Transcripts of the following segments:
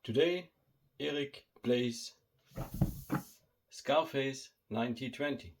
Today, Eric plays Scarface 1920.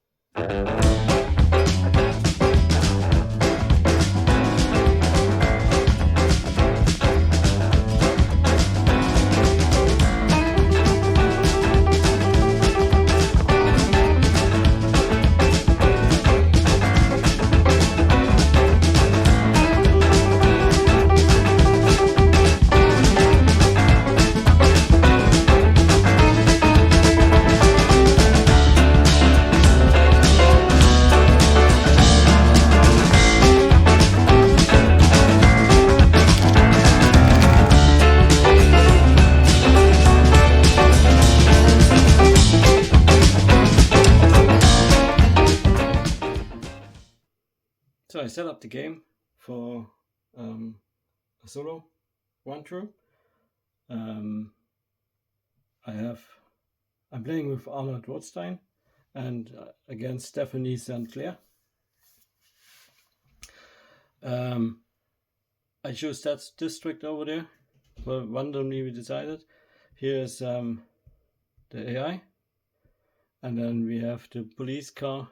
So I set up the game for a solo run through. I'm playing with Arnold Rothstein and against Stephanie St. Clair. I chose that district over there. Well, randomly we decided. Here's the AI, and then we have the police car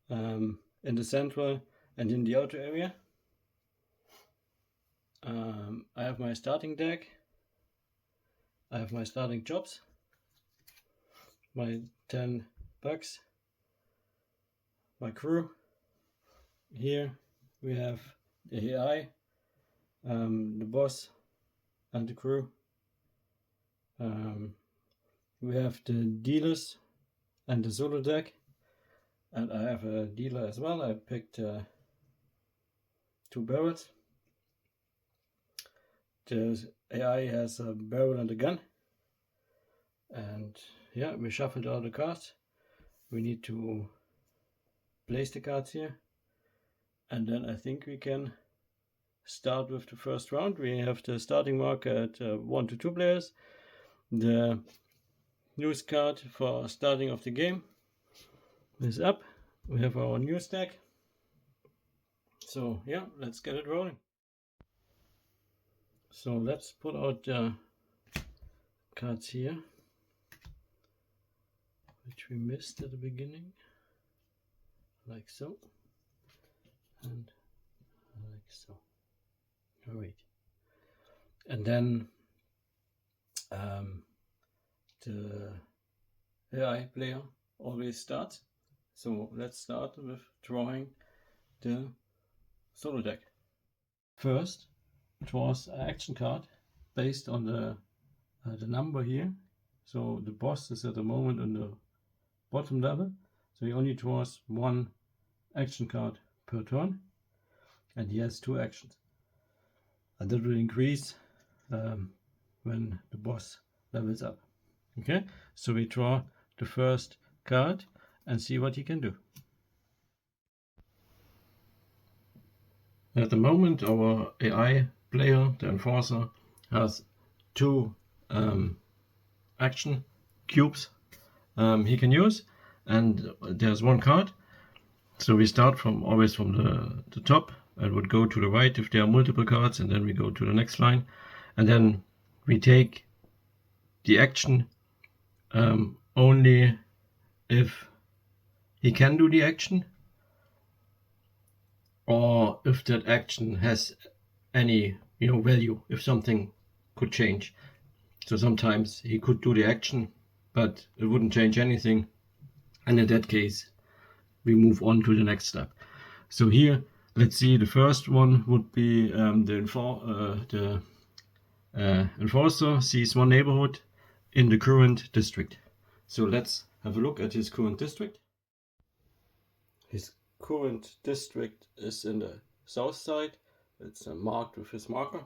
in the central and in the outer area. I have my starting deck. I have my starting jobs, my 10 bucks, my crew. Here we have the AI, the boss and the crew. We have the dealers and the solo deck, and I have a dealer as well. I picked 2 barrels. The AI has a barrel and a gun, and yeah, we shuffled all the cards. We need to place the cards here, and then I think we can start with the first round. We have the starting mark at 1 to 2 players. The news card for starting of the game is up. We have our news deck. So yeah, let's get it rolling. So let's put out the cards here, which we missed at the beginning, like so, and like so. Alright, and then the AI player always starts. So let's start with drawing the solo deck. First, draws an action card based on the number here. So the boss is at the moment on the bottom level, so he only draws 1 action card per turn, and he has 2 actions, and that will increase when the boss levels up. Okay, so we draw the first card and see what he can do. At the moment, our AI player, the enforcer, has 2 action cubes he can use, and there's 1 card. So we start always from the top and would go to the right if there are multiple cards, and then we go to the next line, and then we take the action only if he can do the action, or if that action has any value, if something could change. So sometimes he could do the action but it wouldn't change anything, and in that case we move on to the next step. So here, let's see, the first one would be the enforcer sees 1 neighborhood in the current district. So let's have a look at his current district. His current district is in the south side. It's marked with his marker,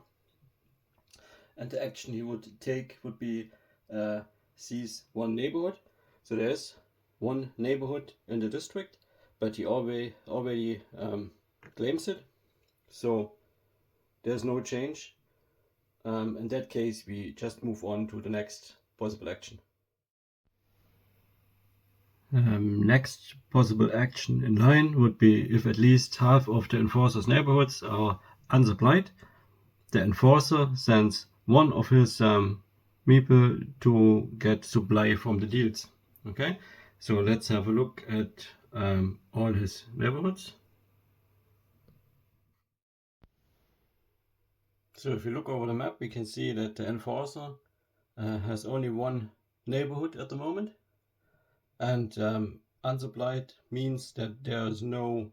and the action he would take would be sees 1 neighborhood. So there's 1 neighborhood in the district, but he already claims it, so there's no change. In that case, we just move on to the next possible action. Next possible action in line would be if at least half of the enforcer's neighborhoods are unsupplied. The enforcer sends one of his meeple to get supply from the deals. Okay, so let's have a look at all his neighborhoods. So if you look over the map, we can see that the enforcer has only one neighborhood at the moment, and unsupplied means that there is no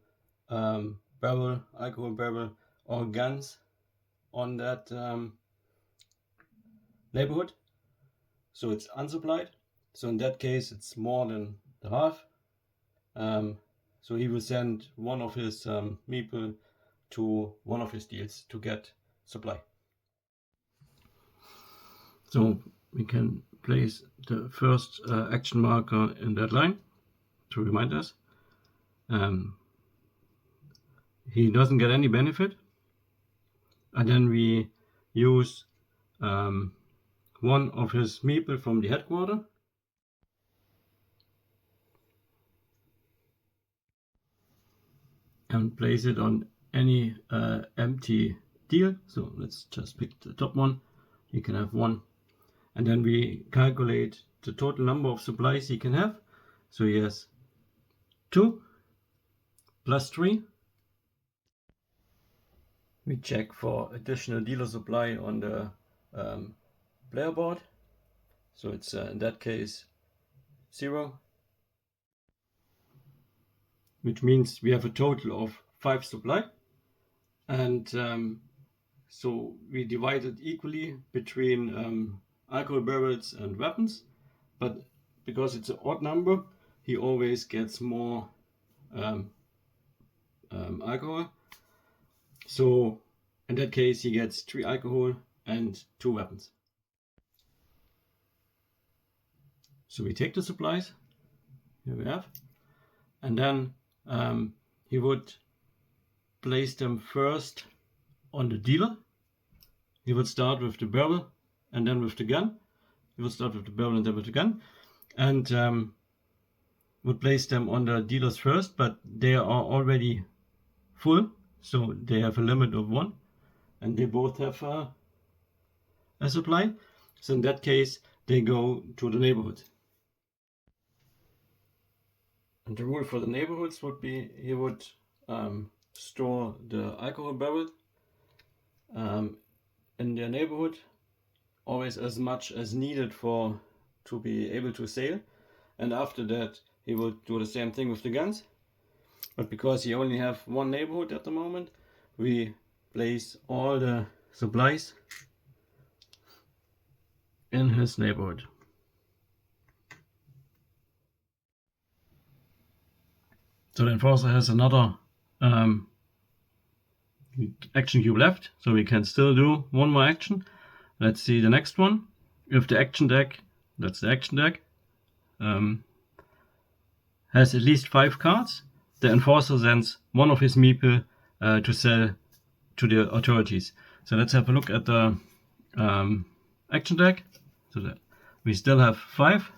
alcohol barrel or guns on that neighborhood, so it's unsupplied. So in that case it's more than the half. So he will send one of his meeple to one of his deals to get supply. So we can place the first action marker in that line to remind us. He doesn't get any benefit, and then we use one of his meeple from the headquarter and place it on any empty deal. So let's just pick the top one. He can have one, and then we calculate the total number of supplies he can have. So he has 2 plus 3. We check for additional dealer supply on the player board. So it's in that case 0, which means we have a total of 5 supply, and so we divide it equally between alcohol barrels and weapons, but because it's an odd number, he always gets more alcohol. So in that case he gets 3 alcohol and 2 weapons. So we take the supplies, here we have, and then he would place them first on the dealer. He would start with the barrel and then with the gun. He would start with the barrel and then with the gun, and would place them on the dealers first, but they are already full, so they have a limit of 1, and they both have a supply. So in that case they go to the neighborhood. And the rule for the neighborhoods would be he would store the alcohol barrel in their neighborhood, always as much as needed to be able to sail, and after that he will do the same thing with the guns. But because he only have one neighborhood at the moment, we place all the supplies in his neighborhood. So the enforcer has another action cube left, so we can still do one more action. Let's see the next one. If the action deck, that's the action deck, has at least 5 cards, the enforcer sends one of his meeple to sell to the authorities. So let's have a look at the action deck. So that we still have 5.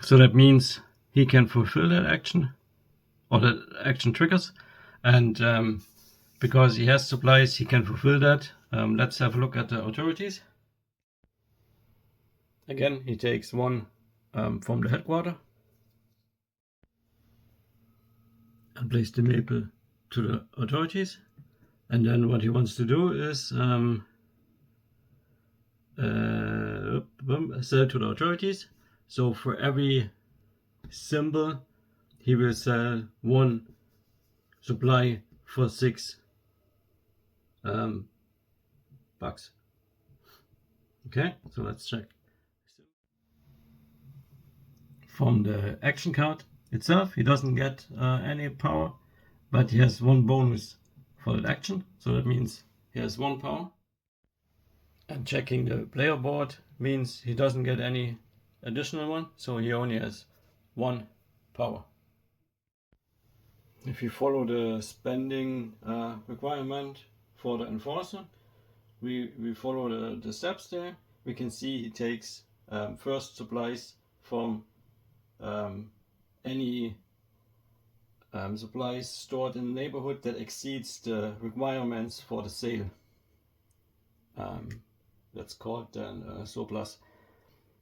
So that means he can fulfill that action, or that action triggers, and because he has supplies he can fulfill that. Let's have a look at the authorities. Again, he takes one from the headquarter and places the meeple to the authorities, and then what he wants to do is sell to the authorities. So for every symbol he will sell 1 supply for 6 bucks. Okay, so let's check. From the action card itself he doesn't get any power, but he has 1 bonus for that action, so that means he has 1 power. And checking the player board means he doesn't get any additional one, so he only has 1 power. If you follow the spending requirement for the enforcer, we follow the steps there. We can see he takes first supplies from any supplies stored in the neighborhood that exceeds the requirements for the sale. that's called then surplus.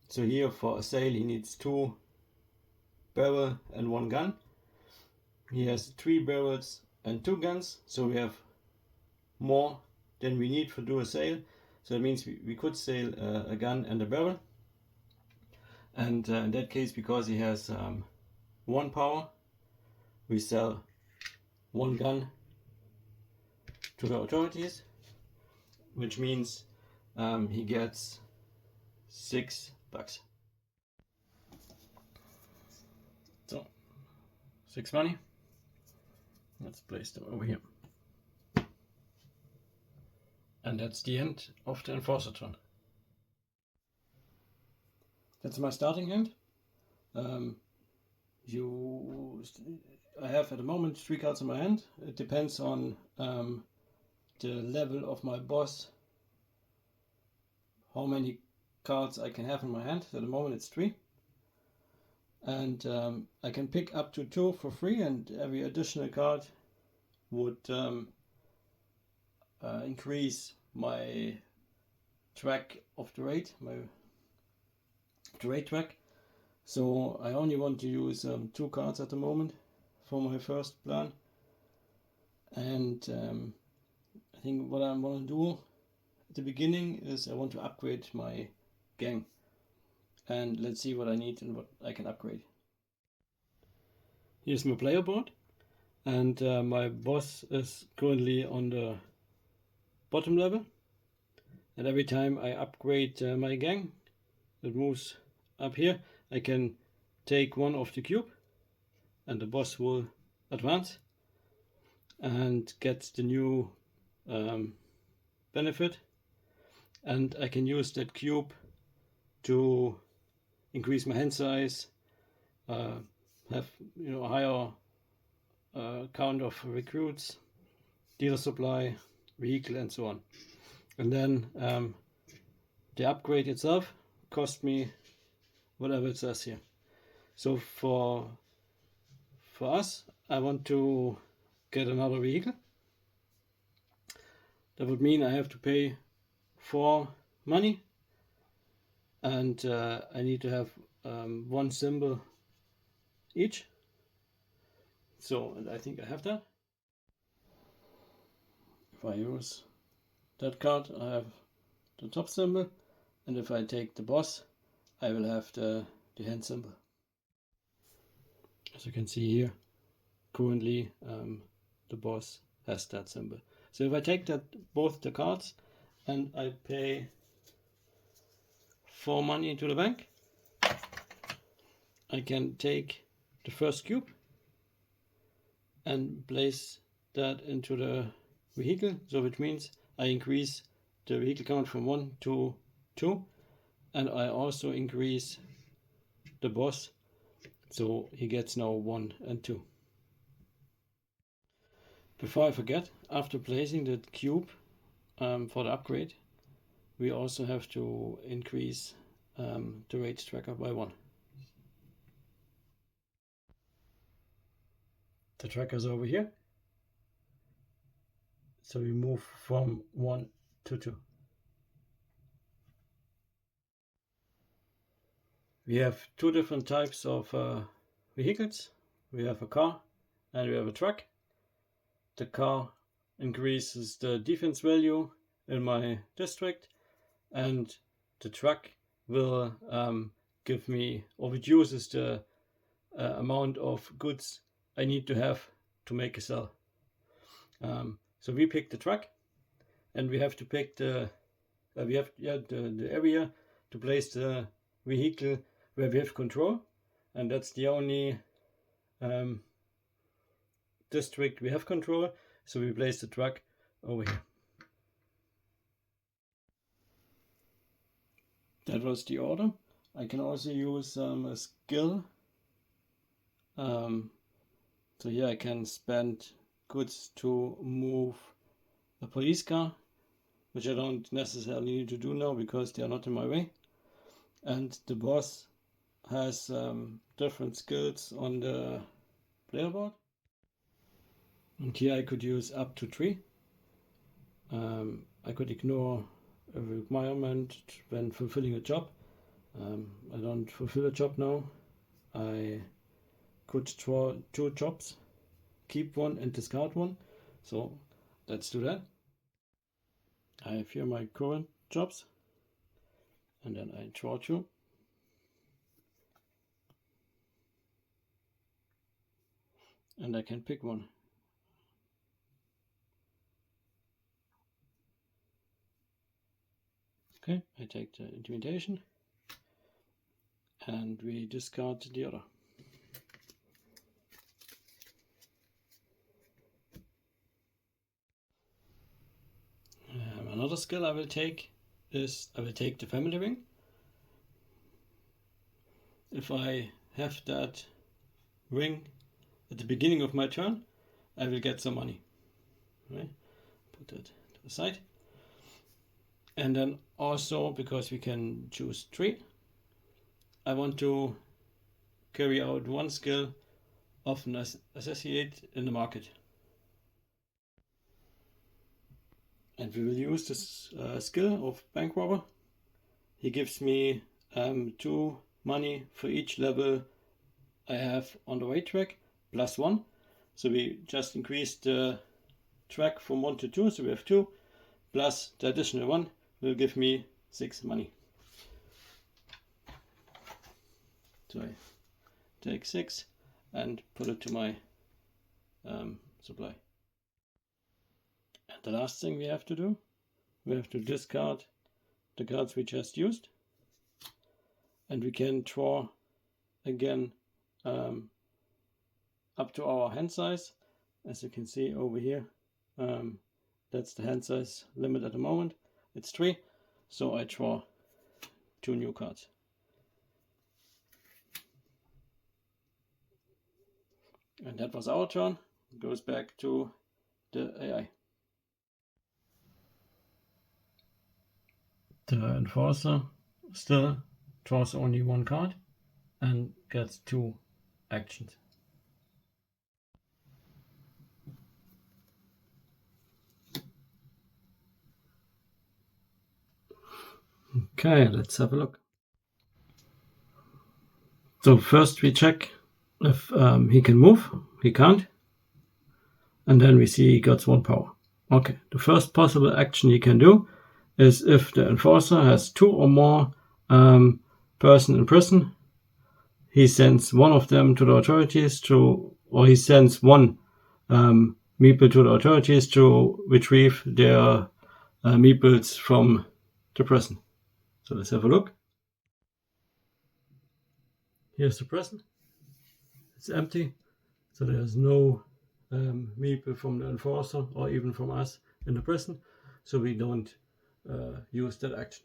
So here for a sale he needs 2 barrel and 1 gun. He has 3 barrels and 2 guns, so we have more than we need for do a sale. So it means we could sell a gun and a barrel. And in that case, because he has 1 power, we sell 1 gun to the authorities, which means he gets $6. So 6 money. Let's place them over here. And that's the end of the enforcer turn. That's my starting hand. I have at the moment 3 cards in my hand. It depends on the level of my boss, how many cards I can have in my hand. At the moment it's 3. And I can pick up to 2 for free, and every additional card would increase my track of the raid, my raid track. So I only want to use 2 cards at the moment for my first plan. And I think what I want to do at the beginning is I want to upgrade my gang. And let's see what I need and what I can upgrade. Here's my player board, and my boss is currently on the bottom level. And every time I upgrade my gang, it moves up here. I can take 1 of the cube, and the boss will advance and get the new benefit. And I can use that cube to increase my hand size, have a higher count of recruits, dealer supply, vehicle, and so on. And then the upgrade itself cost me whatever it says here. So for us, I want to get another vehicle. That would mean I have to pay 4 money, and I need to have 1 symbol each. So, and I think I have that. If I use that card, I have the top symbol, and if I take the boss, I will have the hand symbol. As you can see here, currently the boss has that symbol. So if I take both the cards and I pay 4 money into the bank, I can take the first cube and place that into the vehicle, so which means I increase the vehicle count from 1 to 2, and I also increase the boss, so he gets now 1 and 2. Before I forget, after placing the cube for the upgrade, we also have to increase the raid tracker by 1. The tracker is over here, so we move from 1 to 2. We have 2 different types of vehicles. We have a car and we have a truck. The car increases the defense value in my district, and the truck will give me, or reduces the amount of goods I need to have to make a sell. So we pick the truck, and we have to pick the area to place the vehicle where we have control, and that's the only district we have control. So we place the truck over here. That was the order. I can also use a skill. So here I can spend goods to move a police car, which I don't necessarily need to do now because they are not in my way. And the boss has different skills on the player board. And here I could use up to 3. I could ignore a requirement when fulfilling a job. I don't fulfill a job now. I could draw 2 jobs, keep one and discard one. So let's do that. I have here my current jobs, and then I draw 2. And I can pick one. Okay, I take the intimidation and we discard the other. Another skill I will take is I will take the family ring. If I have that ring at the beginning of my turn, I will get some money. Right? Put that to the side. And then also, because we can choose 3, I want to carry out one skill often associated in the market. And we will use this skill of bank robber. He gives me 2 money for each level I have on the raid track, +1. So we just increased the track from 1 to 2, so we have 2, plus the additional 1 will give me 6 money. So I take 6 and put it to my supply. And the last thing we have to do, we have to discard the cards we just used, and we can draw again up to our hand size. As you can see over here, that's the hand size limit at the moment. It's 3, so I draw 2 new cards. And that was our turn. It goes back to the AI. The enforcer still draws only 1 card and gets 2 actions. Okay, let's have a look. So first we check if he can move. He can't. And then we see he gets 1 power. Okay, the first possible action he can do is if the enforcer has 2 or more person in prison, he sends one of them to the authorities or he sends 1 meeple to the authorities to retrieve their meeples from the prison. So let's have a look. Here's the prison. It's empty, so there's no meeple from the enforcer or even from us in the prison, so we don't use that action.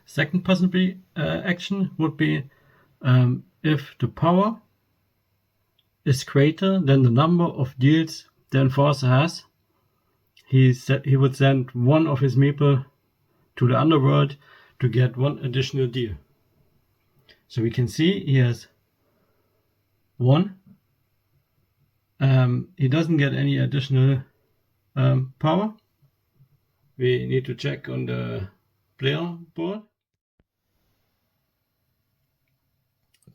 Second possible action would be if the power is greater than the number of deals the enforcer has, he would send 1 of his meeple to the underworld to get 1 additional deal. So we can see he has 1. He doesn't get any additional power. We need to check on the player board.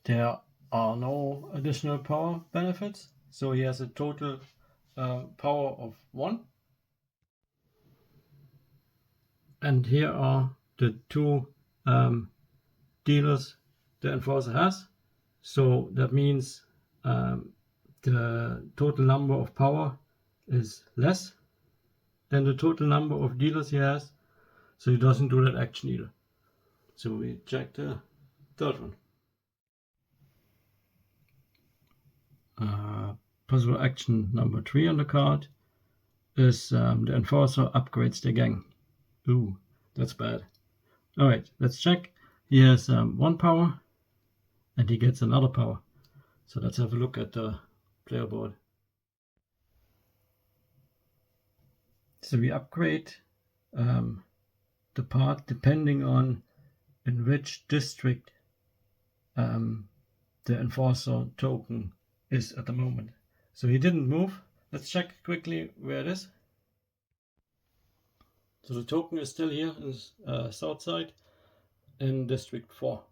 There are no additional power benefits, so he has a total power of 1. And here are the 2 dealers the enforcer has. So that means the total number of power is less than the total number of dealers he has, so he doesn't do that action either. So we check the third one. Possible action number 3 on the card is the enforcer upgrades the gang. Ooh, that's bad. Alright, let's check. He has 1 power and he gets another power. So let's have a look at the player board. So we upgrade the part depending on in which district the enforcer token is at the moment. So he didn't move. Let's check quickly where it is. So the token is still here in south side in District 4.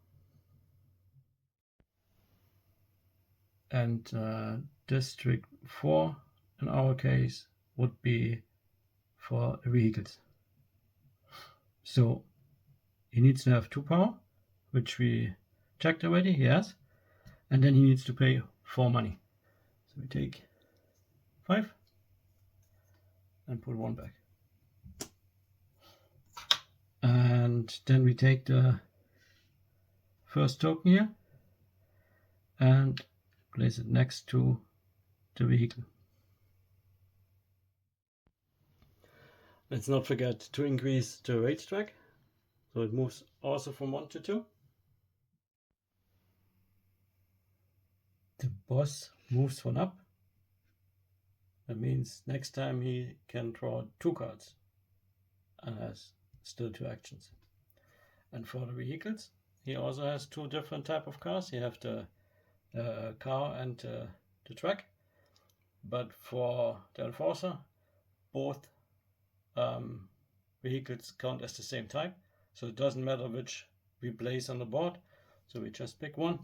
And District 4 in our case would be for vehicles. So he needs to have 2 power, which we checked already, yes. And then he needs to pay 4 money. So we take 5 and put 1 back. And then we take the first token here and place it next to the vehicle. Let's not forget to increase the rate track, so it moves also from 1 to 2. The boss moves 1 up. That means next time he can draw 2 cards and has still 2 actions. And for the vehicles, he also has 2 different type of cars. You have the car and the truck. But for the enforcer, both vehicles count as the same type. So it doesn't matter which we place on the board. So we just pick one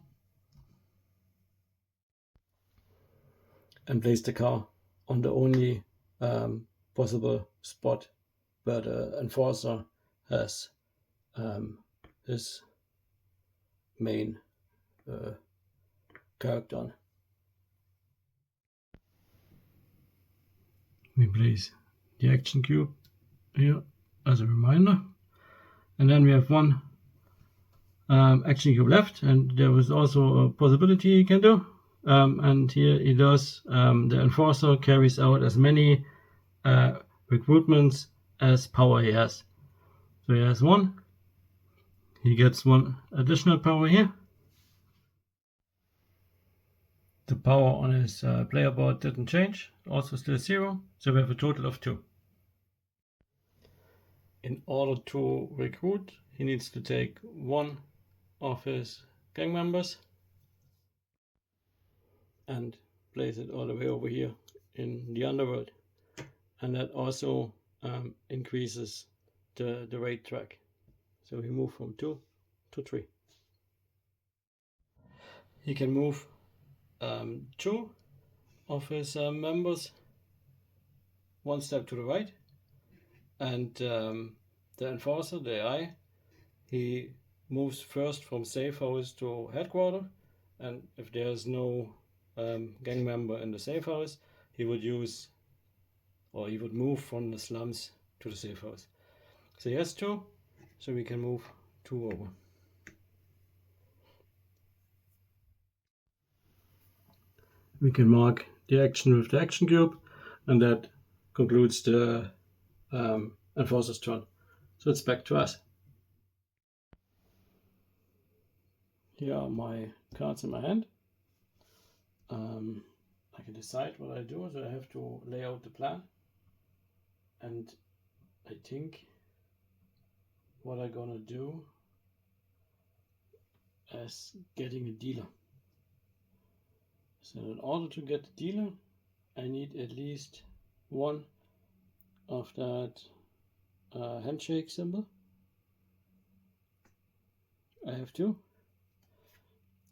and place the car on the only possible spot where the enforcer has his main character on. We place the action cube here as a reminder, and then we have 1 action cube left, and there is also a possibility you can do, and here he does the enforcer carries out as many recruitments as power he has. So he has 1, he gets 1 additional power here. The power on his player board didn't change, also still 0, so we have a total of 2. In order to recruit, he needs to take 1 of his gang members and place it all the way over here in the underworld, and that also increases the rate track. So we move from 2 to 3. He can move 2 of his members 1 step to the right, and the enforcer, the AI, he moves first from safe house to headquarters, and if there's no gang member in the safe house, he would use, or he would move from the slums to the safe house. So he has 2, so we can move 2 over. We can mark the action with the action cube, and that concludes the enforcer's turn. So it's back to us. Here are my cards in my hand. I can decide what I do, so I have to lay out the plan. And I think what I'm gonna do is getting a dealer. So in order to get the dealer, I need at least 1 of that handshake symbol. I have 2,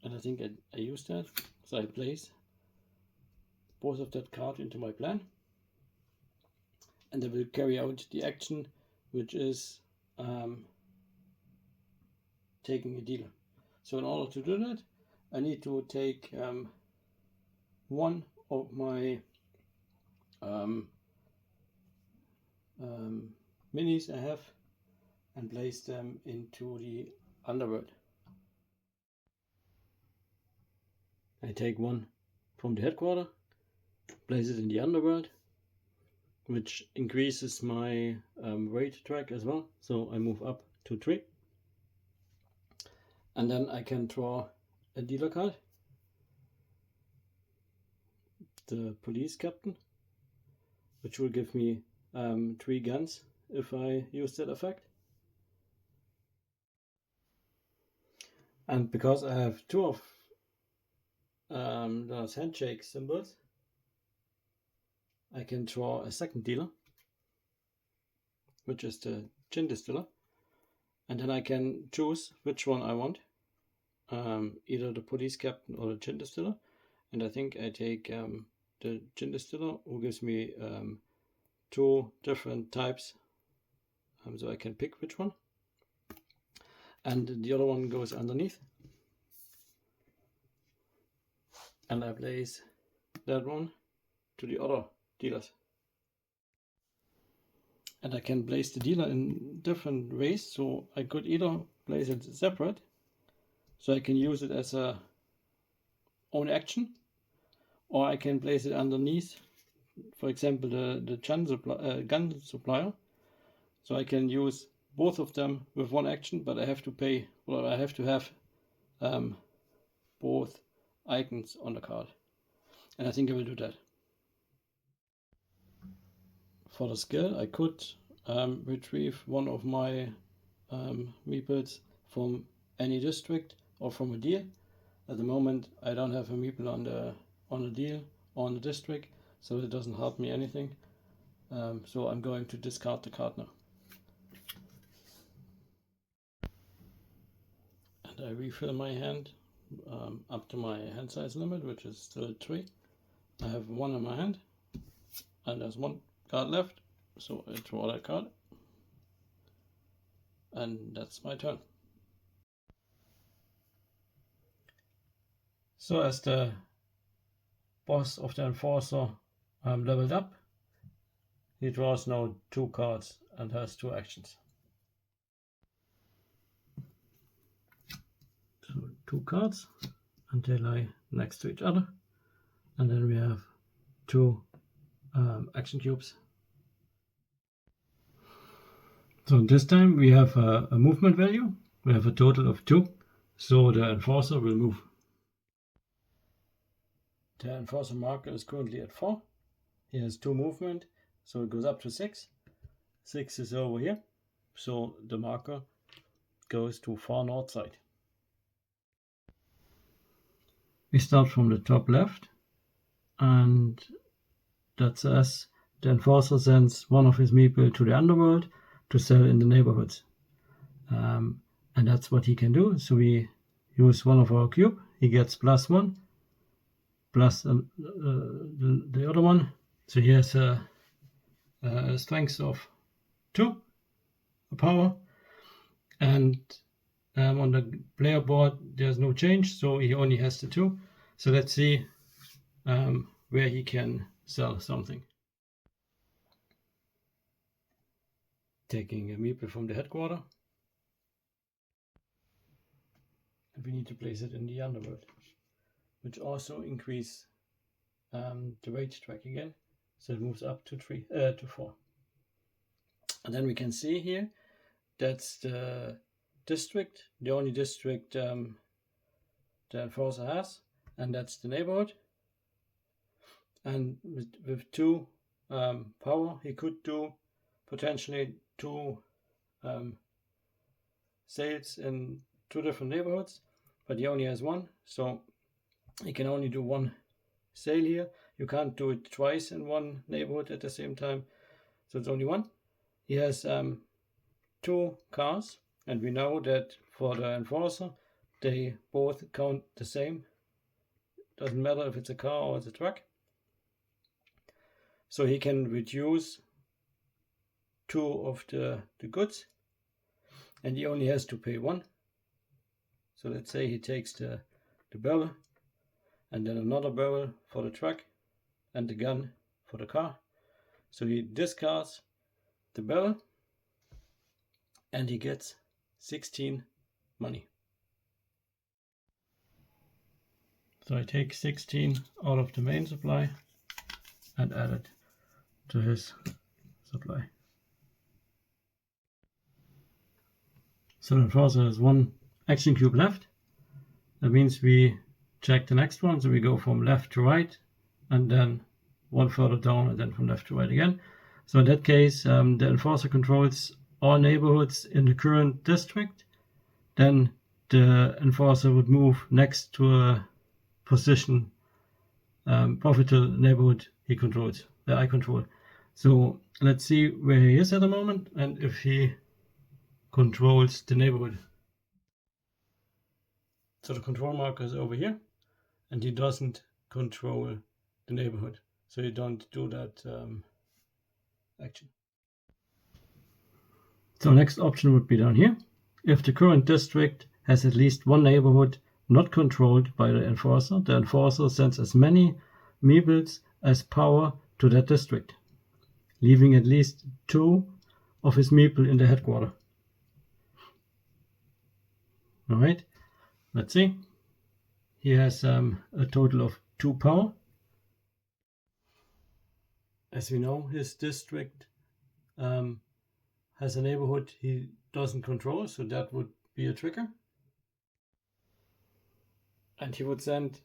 and I think I use that. So I place both of that card into my plan, and I will carry out the action, which is taking a dealer. So in order to do that, I need to take 1 of my minis I have and place them into the underworld. I take 1 from the headquarters, place it in the underworld, which increases my rate track as well. So I move up to 3. And then I can draw a dealer card, the police captain, which will give me 3 guns if I use that effect. And because I have 2 of those handshake symbols, I can draw a second dealer, which is the gin distiller, and then I can choose which one I want, either the police captain or the gin distiller. And I think I take the gin distiller, who gives me 2 different types, so I can pick which one, and the other one goes underneath, and I place that one to the other dealers. And I can place the dealer in different ways, so I could either place it separate, so I can use it as a own action, or I can place it underneath, for example the gun supplier, so I can use both of them with one action, but I have to pay, or I have to have both icons on the card, and I think I will do that. For the skill, I could retrieve one of my meeples from any district or from a deal. At the moment, I don't have a meeple on the deal or on the district, so it doesn't help me anything. So I'm going to discard the card now. And I refill my hand up to my hand size limit, which is still 3. I have 1 in my hand, and there's 1 card left, so I draw that card, and that's my turn. So as the boss of the enforcer leveled up, he draws now 2 cards and has 2 actions. So 2 cards, and they lie next to each other, and then we have 2 action cubes. So this time we have a movement value. We have a total of 2, so the enforcer will move. The enforcer marker is currently at 4. He has 2 movement, so it goes up to 6. 6 is over here, so the marker goes to far north side. We start from the top left, and that says the enforcer sends one of his meeple to the underworld to sell in the neighborhoods, and that's what he can do. So we use one of our cube, he gets +1 plus the other one, so he has a strength of 2, a power, and on the player board there's no change, so he only has the 2. So let's see where he can sell something. Taking a meeple from the headquarter, and we need to place it in the underworld, which also increase the rage track again, so it moves up to 4. And then we can see here that's the district, the only district the enforcer has, and that's the neighborhood. And with 2 power, he could do potentially 2 sales in 2 different neighborhoods, but he only has 1, so he can only do 1 sale here. You can't do it twice in 1 neighborhood at the same time, so it's only 1. He has 2 cars, and we know that for the enforcer they both count the same. Doesn't matter if it's a car or it's a truck. So he can reduce 2 of the goods, and he only has to pay 1. So let's say he takes the barrel, and then another barrel for the truck, and the gun for the car. So he discards the barrel, and he gets 16 money. So I take 16 out of the main supply and add it to his supply. So the enforcer has 1 action cube left. That means we check the next one, so we go from left to right, and then 1 further down, and then from left to right again. So in that case, the enforcer controls all neighborhoods in the current district. Then the enforcer would move next to a position profitable neighborhood he controls, I control. So let's see where he is at the moment and if he controls the neighborhood. So the control marker is over here, and he doesn't control the neighborhood. So you don't do that action. So next option would be down here. If the current district has at least one neighborhood not controlled by the enforcer sends as many meeples as power to that district, leaving at least 2 of his meeple in the headquarters. Alright, let's see. He has a total of 2 power. As we know, his district has a neighborhood he doesn't control, so that would be a trigger. And he would send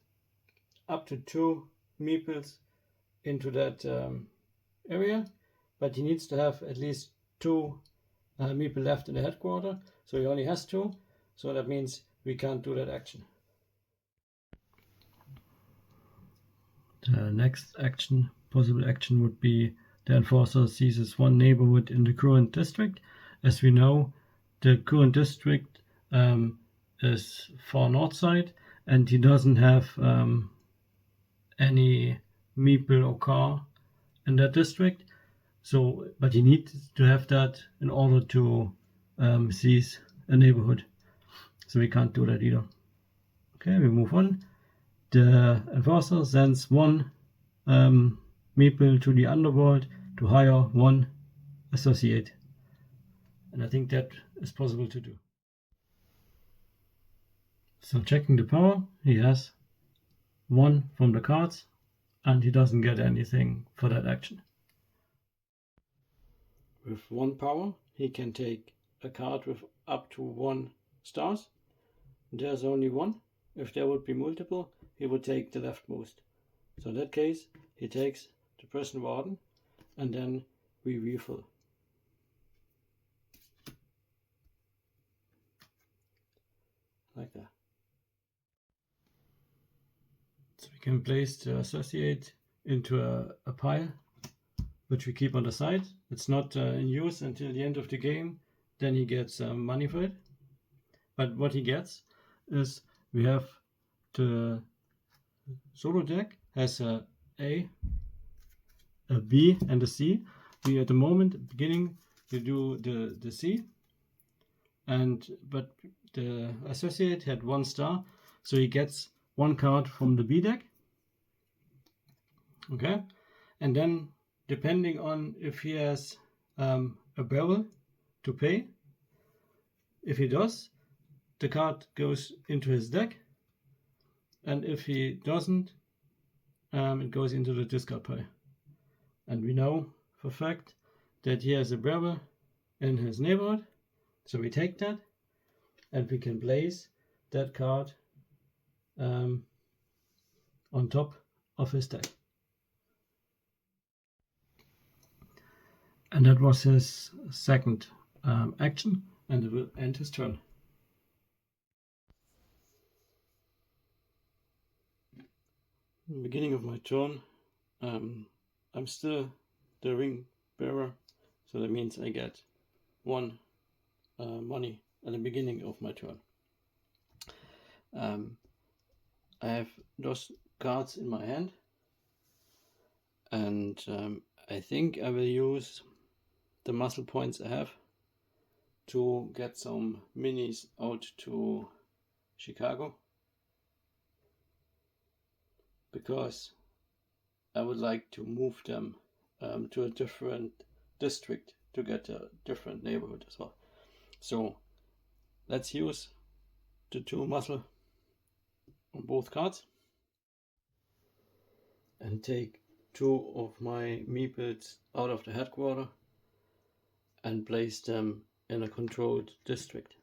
up to 2 meeples into that area, but he needs to have at least 2 meeple left in the headquarters, so he only has 2, so that means we can't do that action. The next possible action would be the enforcer seizes one neighborhood in the current district. As we know, the current district is far north side, and he doesn't have any meeple or car in that district. So, but he needs to have that in order to seize a neighborhood. So we can't do that either. Okay, we move on. The enforcer sends 1 meeple to the underworld to hire 1 associate. And I think that is possible to do. So checking the power, he has 1 from the cards, and he doesn't get anything for that action. With 1 power, he can take a card with up to 1 stars. There's only 1. If there would be multiple, he would take the leftmost. So in that case, he takes the Prison Warden, and then we refill. Like that. So we can place the associate into a pile, which we keep on the side. It's not in use until the end of the game. Then he gets money for it. But what he gets is we have the solo deck has a A, a B, and a C. We at the moment beginning you do the C, but the associate had 1 star, so he gets 1 card from the B deck. Okay, and then depending on if he has a barrel to pay, if he does, the card goes into his deck, and if he doesn't, it goes into the discard pile. And we know for fact that he has a barrel in his neighborhood, so we take that and we can place that card on top of his deck. And that was his second action, and it will end his turn. Beginning of my turn, I'm still the ring bearer, so that means I get 1 money at the beginning of my turn. I have those cards in my hand, and I think I will use the muscle points I have to get some minis out to Chicago, because I would like to move them to a different district to get a different neighborhood as well. So let's use the 2 muscle on both cards and take 2 of my meeples out of the headquarters and place them in a controlled district.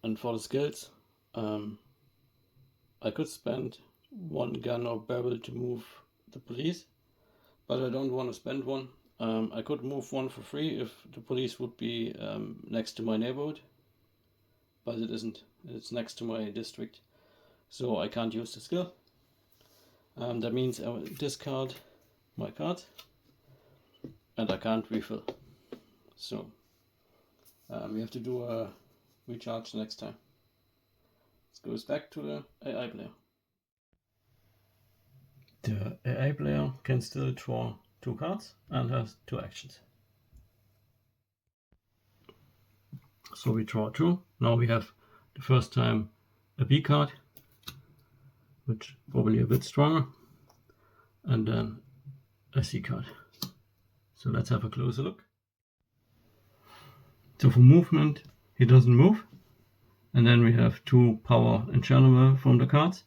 And for the skills, I could spend 1 gun or barrel to move the police, but I don't want to spend 1. I could move 1 for free if the police would be next to my neighborhood, but it isn't. It's next to my district, so I can't use the skill. That means I will discard my card and I can't refill. So we have to do a recharge next time. This goes back to the AI player. The AI player can still draw 2 cards and has 2 actions. So we draw 2. Now we have the first time a B card, which probably a bit stronger, and then a C card. So let's have a closer look. So for movement, he doesn't move. And then we have 2 power and channel from the cards.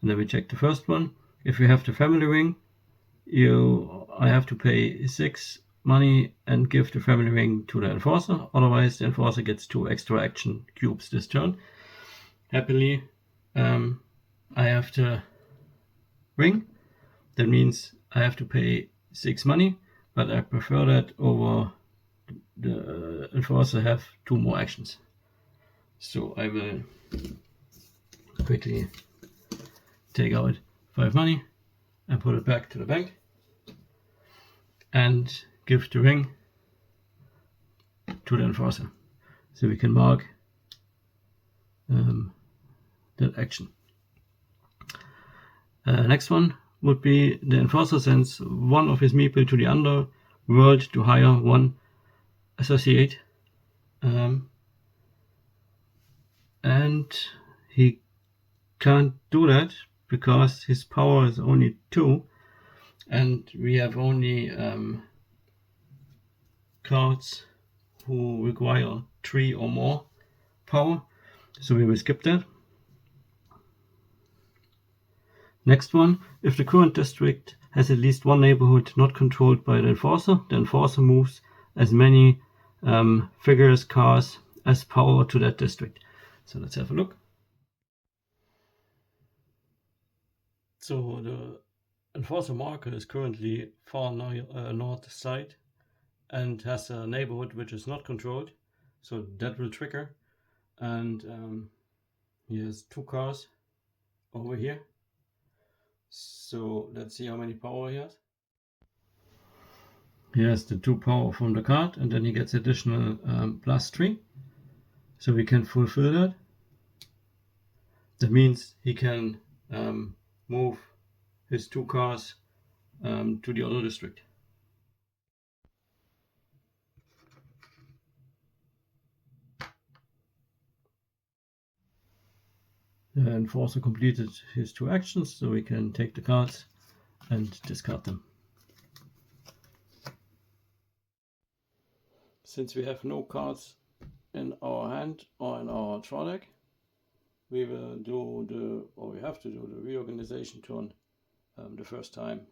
And then we check the first one. If you have the family ring, I have to pay 6 money and give the family ring to the enforcer. Otherwise, the enforcer gets 2 extra action cubes this turn. Happily, I have the ring. That means I have to pay 6 money, but I prefer that over the enforcer have 2 more actions. So I will quickly take out 5 money and put it back to the bank and give the ring to the enforcer. So we can mark that action. Next one would be the enforcer sends one of his meeple to the underworld to hire 1 associate. And he can't do that because his power is only 2 and we have only cards who require 3 or more power, so we will skip that. Next one, if the current district has at least 1 neighborhood not controlled by the enforcer moves as many figures, cars as power to that district. So let's have a look. So the enforcer marker is currently far north side and has a neighborhood which is not controlled, so that will trigger. And he has 2 cars over here. So let's see how many power he has. He has the 2 power from the card, and then he gets additional +3. So we can fulfill that. That means he can move his 2 cars to the other district. The enforcer completed his 2 actions, so we can take the cards and discard them. Since we have no cards in our hand or in our draw deck, we will do we have to do the reorganization turn the first time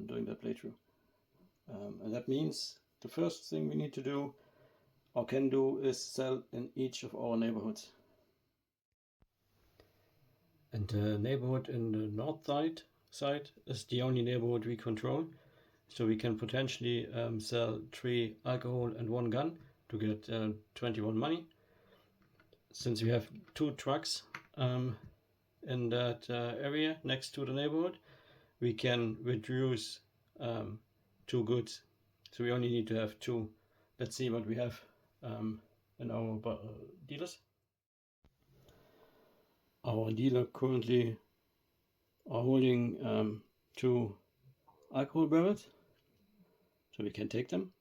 during that playthrough. And that means the first thing we need to do or can do is sell in each of our neighborhoods. And the neighborhood in the north side is the only neighborhood we control. So we can potentially sell 3 alcohol and 1 gun to get 21 money. Since we have 2 trucks in that area next to the neighborhood, we can reduce 2 goods. So we only need to have 2. Let's see what we have in our dealers. Our dealer currently are holding 2 alcohol barrels, so we can take them.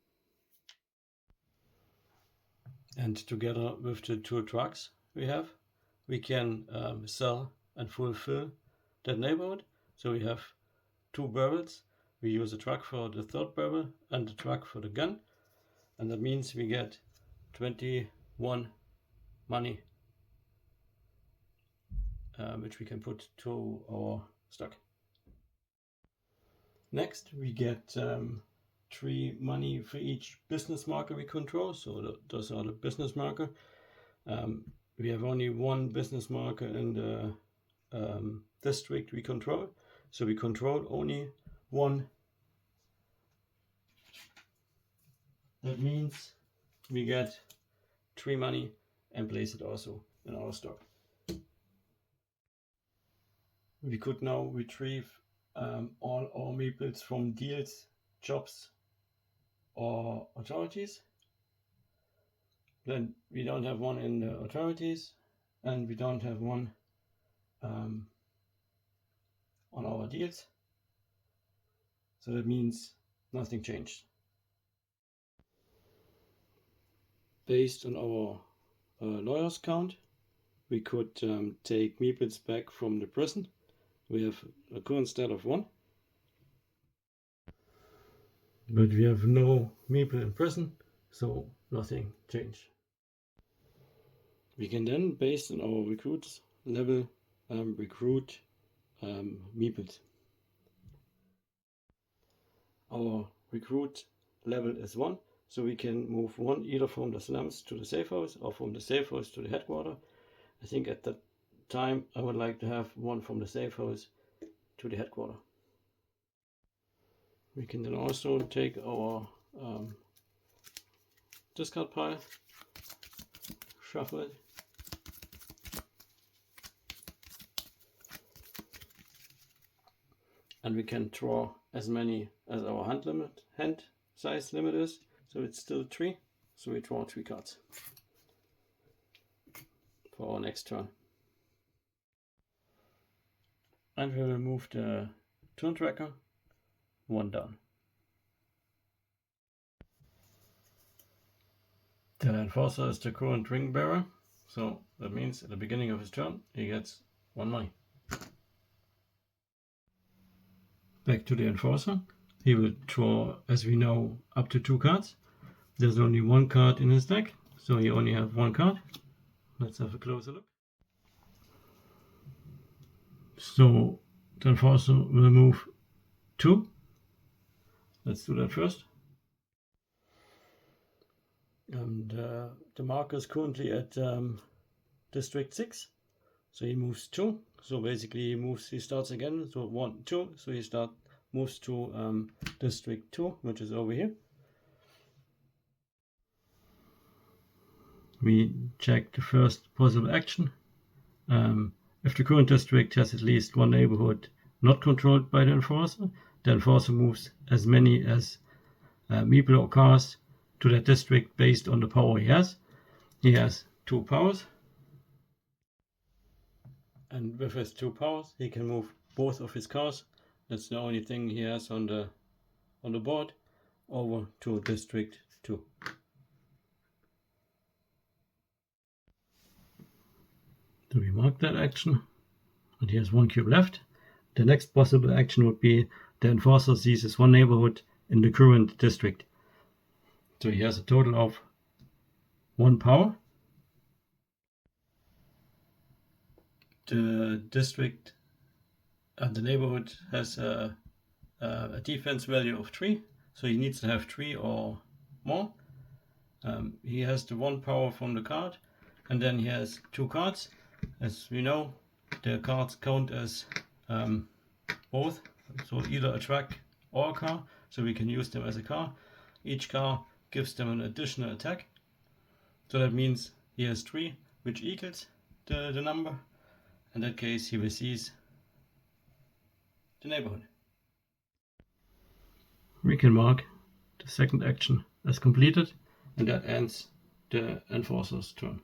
And together with the 2 trucks we can sell and fulfill that neighborhood. So we have 2 barrels. We use a truck for the 3rd barrel and the truck for the gun. And that means we get 21 money, which we can put to our stock. Next, we get 3 money for each business marker we control. So those are the business marker. We have only 1 business marker in the district we control. So we control only 1. That means we get 3 money and place it also in our stock. we could now retrieve all our meeples from deals, jobs or authorities. Then we don't have one in the authorities and we don't have one on our deals. So that means nothing changed. Based on our lawyers count, we could take meeples back from the prison. We have a current stat of 1. But we have no meeple in prison, so nothing changed. We can then, based on our recruits level, recruit meeples. Our recruit level is 1, so we can move 1 either from the slums to the safe house or from the safe house to the headquarters. I think at that time I would like to have 1 from the safe house to the headquarters. We can then also take our discard pile, shuffle it, and we can draw as many as our hand size limit is. So it's still 3, so we draw 3 cards for our next turn. And we will move the turn tracker 1 down. The enforcer is the current ring bearer, so that means at the beginning of his turn he gets 1 money. Back to the enforcer. He will draw, as we know, up to 2 cards. There's only 1 card in his deck, so he only has 1 card. Let's have a closer look. So the enforcer will move 2. Let's do that first. And the marker is currently at District 6, so he moves 2. So basically he starts again, so 1, 2, so he moves to District 2, which is over here. We check the first possible action. If the current district has at least 1 neighborhood not controlled by the enforcer moves as many as meeple or cars to that district based on the power he has. He has 2 powers, and with his 2 powers he can move both of his cars. That's the only thing he has on the board, over to District 2. So we mark that action, and he has 1 cube left. The next possible action would be the enforcer seizes 1 neighborhood in the current district. So he has a total of 1 power. The district and the neighborhood has a defense value of 3, so he needs to have 3 or more. He has the 1 power from the card, and then he has 2 cards. As we know, the cards count as both, so either a truck or a car, so we can use them as a car. Each car gives them an additional attack, so that means he has 3, which equals the number. In that case he will seize the neighborhood. We can mark the second action as completed, and that ends the enforcer's turn.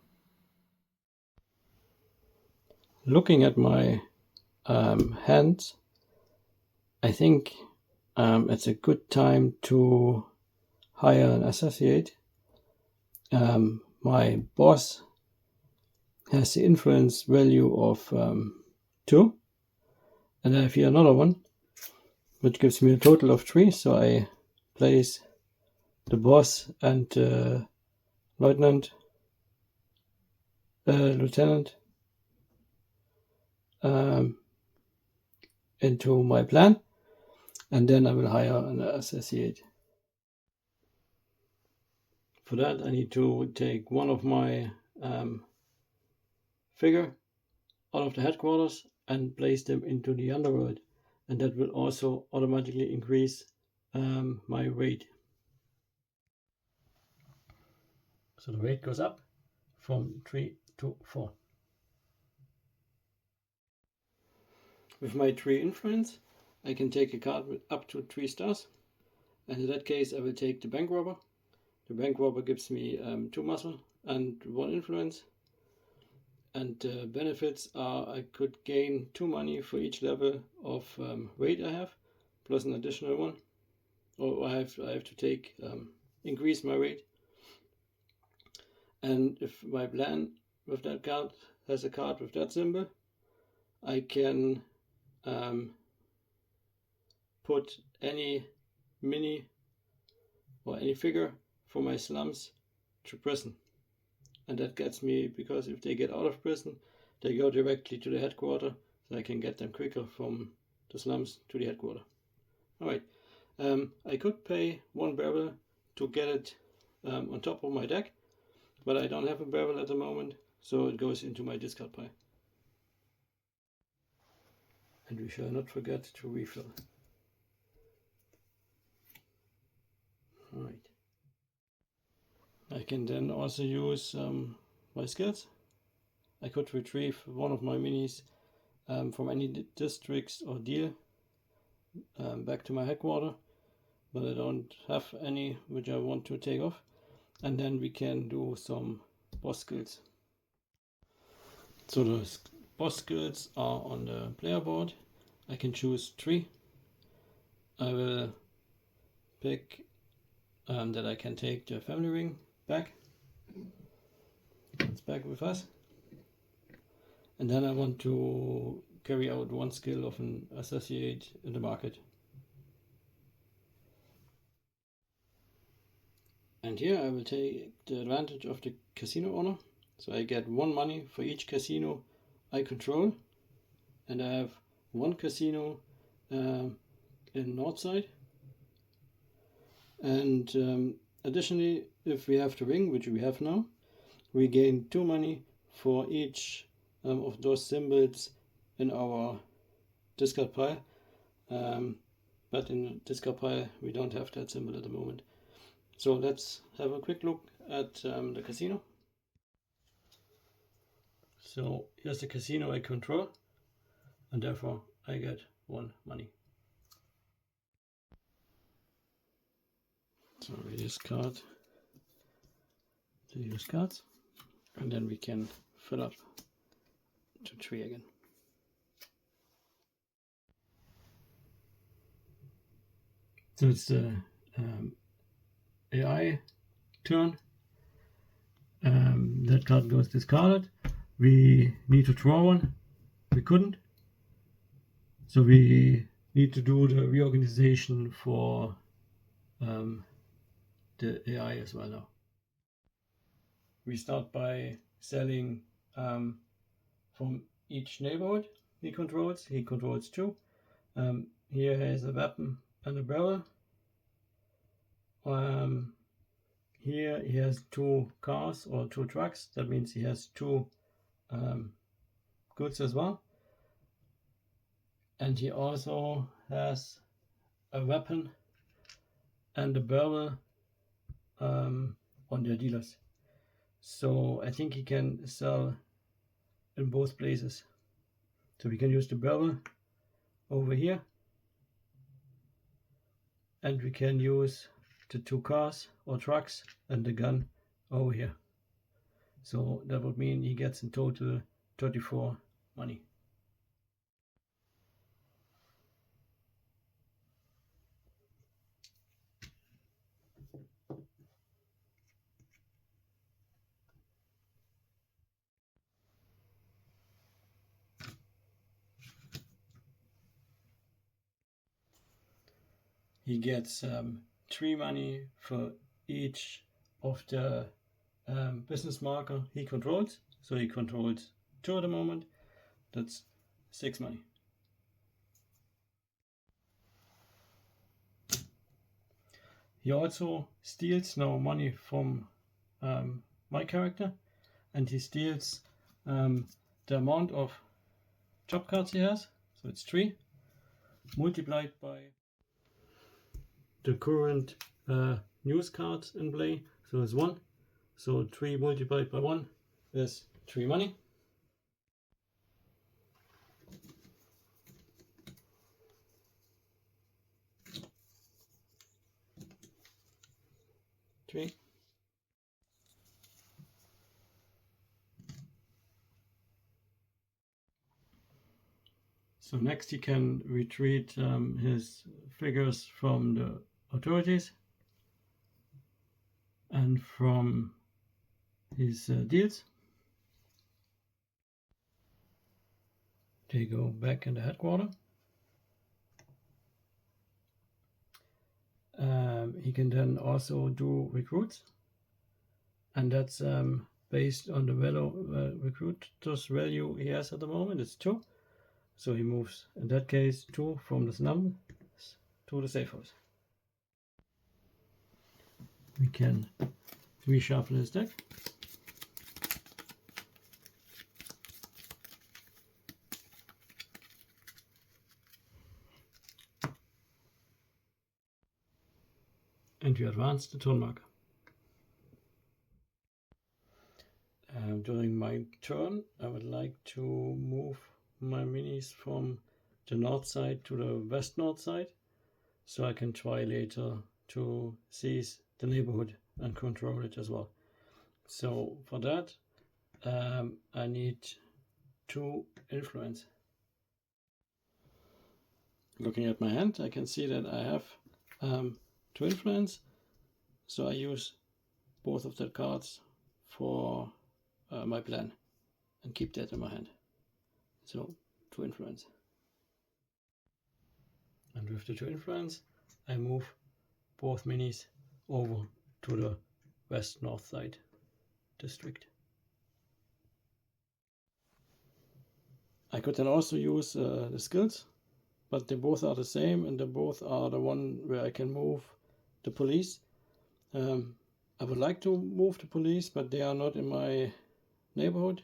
Looking at my hands, I think it's a good time to hire an associate. My boss has the influence value of 2, and I have here another one which gives me a total of 3, so I place the boss and lieutenant into my plan, and then I will hire an associate. For that I need to take one of my figure out of the headquarters and place them into the underworld, and that will also automatically increase my weight. So the weight goes up from 3 to 4. With my 3 influence, I can take a card with up to 3 stars. And in that case, I will take the bank robber. The bank robber gives me 2 muscle and 1 influence. And the benefits are I could gain 2 money for each level of weight I have, plus an additional one. Or I have to take increase my weight. And if my plan with that card has a card with that symbol, I can put any mini or any figure for my slums to prison. And that gets me, because if they get out of prison, they go directly to the headquarters, so I can get them quicker from the slums to the headquarters. Alright, I could pay 1 barrel to get it on top of my deck, but I don't have a barrel at the moment, so it goes into my discard pile. And we shall not forget to refill. Alright. I can then also use my skills. I could retrieve one of my minis from any districts or deal back to my headquarters, but I don't have any which I want to take off. And then we can do some boss skills. So the boss skills are on the player board. I can choose 3. I will pick that I can take the family ring back. It's back with us. And then I want to carry out 1 skill of an associate in the market. And here I will take the advantage of the casino owner. So I get 1 money for each casino I control. And I have 1 casino in Northside. And additionally, if we have the ring, which we have now, we gain 2 money for each of those symbols in our discard pile. But in the discard pile, we don't have that symbol at the moment. So let's have a quick look at the casino. So here's the casino I control, and therefore I get 1 money. So we discard the use cards, and then we can fill up to 3 again. So it's the AI turn. That card goes discarded. We need to draw 1. We couldn't. So we need to do the reorganization for the AI as well now. We start by selling from each neighborhood he controls. He controls 2. Here has a weapon and a barrel. Here he has 2 cars or 2 trucks. That means he has 2 goods as well. And he also has a weapon and a barrel on their dealers. So I think he can sell in both places. So we can use the barrel over here, and we can use the 2 cars or trucks and the gun over here. So that would mean he gets in total 34 money. He gets 3 money for each of the business marker he controls. So he controls 2 at the moment. That's 6 money. He also steals now money from my character, and he steals the amount of job cards he has. So it's 3 multiplied by the current news cards in play. So it's 1. So 3 multiplied by 1 is 3 money. 3. So next he can retrieve his figures from the authorities and from his deals. They go back in the headquarters. He can then also do recruits, and that's based on the recruiter's value he has at the moment. It's 2. So he moves, in that case, 2 from the slum to the safe house. We can reshuffle his deck. And we advance the turn marker. During my turn, I would like to move my minis from the north side to the west north side, so I can try later to seize the neighborhood and control it as well. So for that, I need 2 influence. Looking at my hand, I can see that I have 2 influence, so I use both of the cards for my plan and keep that in my hand. So 2 influence. And with the 2 influence, I move both minis over to the west north side district. I could then also use the skills, but they both are the same, and they both are the one where I can move the police. I would like to move the police, but they are not in my neighborhood.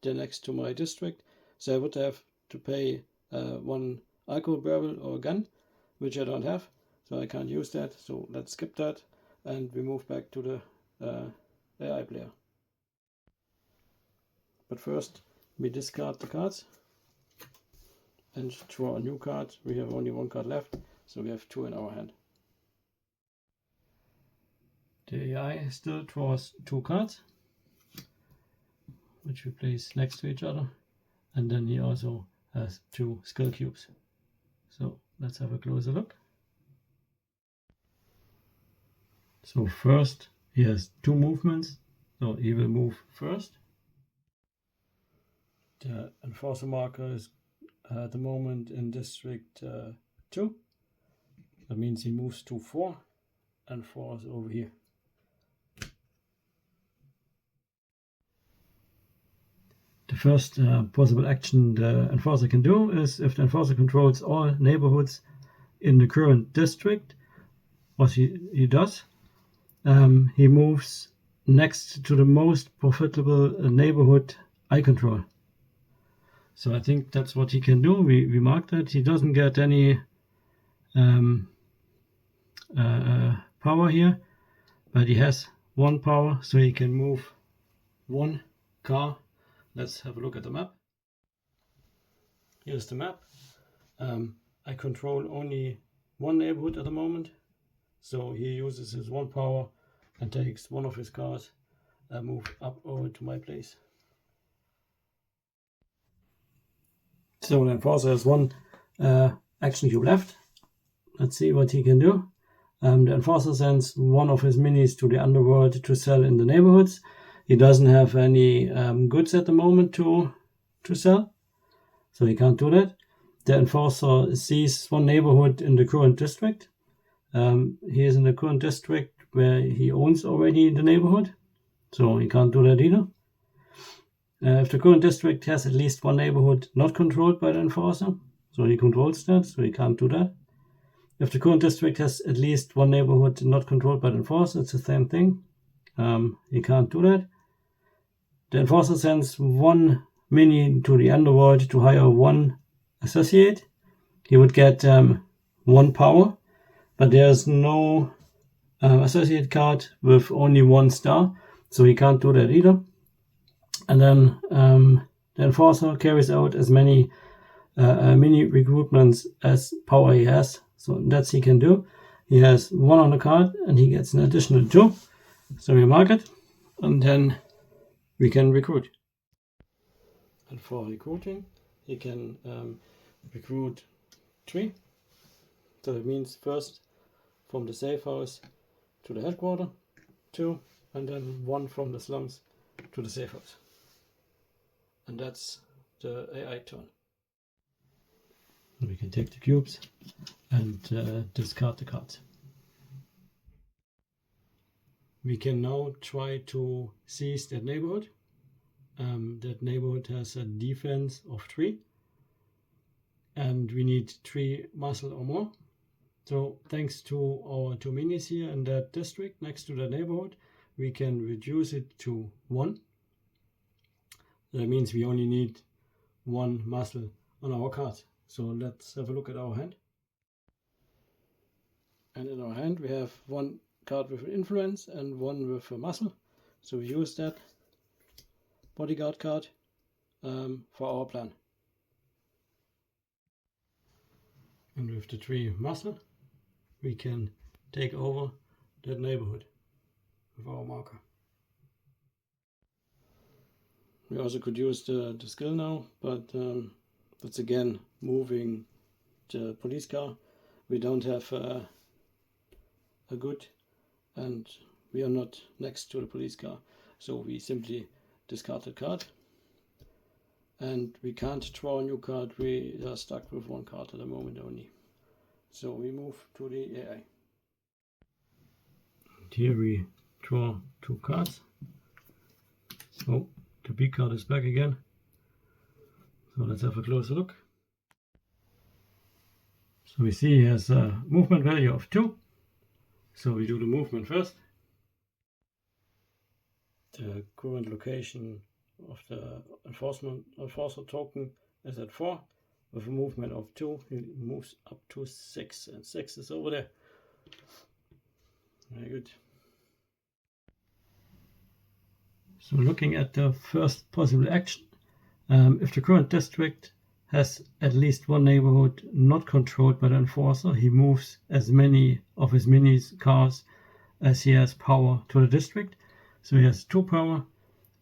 They're next to my district, so I would have to pay 1 alcohol barrel or a gun, which I don't have, so I can't use that. So let's skip that, and we move back to the AI player. But first, we discard the cards and draw a new card. We have only 1 card left, so we have 2 in our hand. The AI still draws 2 cards, which we place next to each other, and then he also has 2 skill cubes. So let's have a closer look. So first he has 2 movements, so he will move first. The enforcer marker is at the moment in district 2. That means he moves to 4, and 4 is over here. The first possible action the enforcer can do is, if the enforcer controls all neighborhoods in the current district, what he does, he moves next to the most profitable neighborhood I control. So I think that's what he can do. We mark that. He doesn't get any power here, but he has 1 power, so he can move 1 car. Let's have a look at the map. Here's the map. I control only 1 neighborhood at the moment, so he uses his 1 power and takes 1 of his cars and move up over to my place. So the enforcer has 1 action cube left. Let's see what he can do. The enforcer sends 1 of his minis to the underworld to sell in the neighborhoods. He doesn't have any goods at the moment to sell, so he can't do that. The enforcer sees 1 neighborhood in the current district. He is in the current district where he owns already the neighborhood, so he can't do that either. If the current district has at least 1 neighborhood not controlled by the enforcer, so he controls that, so he can't do that. If the current district has at least 1 neighborhood not controlled by the enforcer, it's the same thing. He can't do that. The enforcer sends 1 mini to the underworld to hire 1 associate. He would get 1 power, but there's no associate card with only 1 star, so he can't do that either. And then the enforcer carries out as many mini recruitments as power he has, so that's he can do. He has 1 on the card, and he gets an additional 2, So we mark it, and then we can recruit. And for recruiting, you can recruit 3. So it means first from the safe house to the headquarters, 2, and then 1 from the slums to the safe house. And that's the AI turn. We can take the cubes and discard the cards. We can now try to seize that neighborhood. That neighborhood has a defense of 3, and we need 3 muscle or more. So thanks to our 2 minis here in that district next to the neighborhood, we can reduce it to 1. That means we only need 1 muscle on our card. So let's have a look at our hand. And in our hand we have 1 card with an influence and 1 with a muscle. So we use that bodyguard card for our plan. And with the 3 muscle, we can take over that neighborhood with our marker. We also could use the skill now, but that's again moving the police car. We don't have a good, and we are not next to the police car, so we simply discard the card. And we can't draw a new card, we are stuck with 1 card at the moment only. So we move to the AI. And here we draw 2 cards. Oh, the B card is back again. So let's have a closer look. So we see he has a movement value of 2. So we do the movement first. The current location of the enforcer token is at 4. With a movement of 2, he moves up to 6, and 6 is over there. Very good. So looking at the first possible action, if the current district has at least 1 neighborhood not controlled by the enforcer, he moves as many of his mini cars as he has power to the district. So he has 2 power,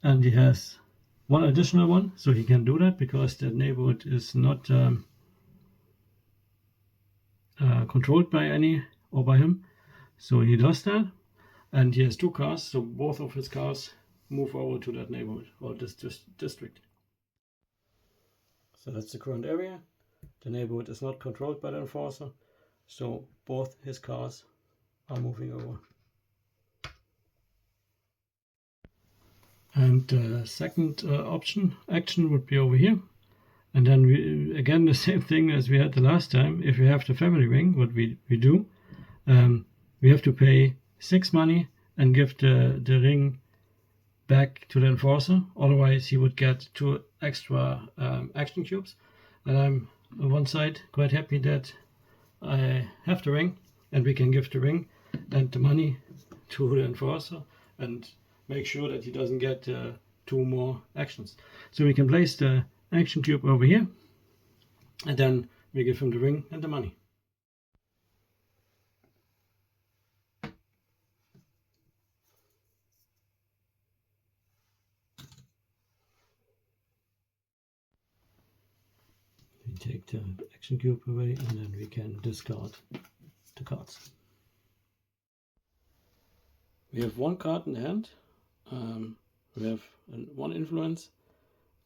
and he has 1 additional one, so he can do that because the neighborhood is not controlled by any or by him. So he does that, and he has 2 cars, so both of his cars move over to that neighborhood or this district. So that's the current area. The neighborhood is not controlled by the enforcer, so both his cars are moving over. And the second action would be over here. And then we, again, the same thing as we had the last time. If we have the family ring, what we do, we have to pay 6 money and give the ring back to the enforcer. Otherwise, he would get 2 extra action cubes. And I'm on one side quite happy that I have the ring, and we can give the ring and the money to the enforcer and make sure that he doesn't get 2 more actions. So we can place the action cube over here, and then we give him the ring and the money. We take the action cube away, and then we can discard the cards. We have 1 card in the hand. We have 1 influence,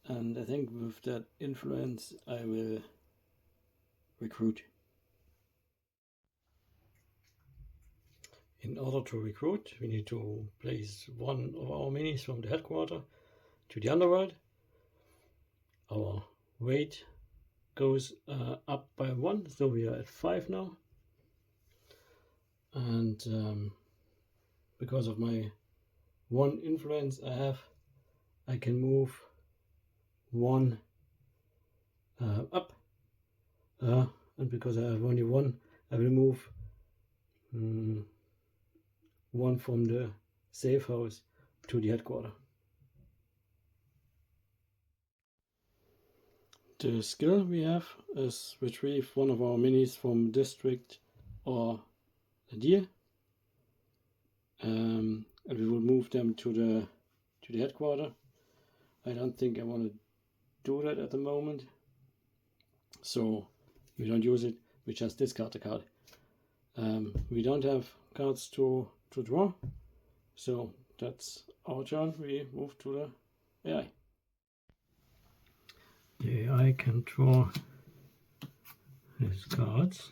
and I think with that influence I will recruit. In order to recruit, we need to place 1 of our minis from the headquarters to the underworld. Our weight goes up by 1, so we are at 5 now. And because of my 1 influence I have, I can move 1 up, and because I have only 1, I will move 1 from the safe house to the headquarters. The skill we have is retrieve 1 of our minis from district or a deal, and we will move them to the headquarters. I don't think I want to do that at the moment, so we don't use it. We just discard the card. We don't have cards to draw, so that's our turn. We move to the AI. The AI can draw his cards,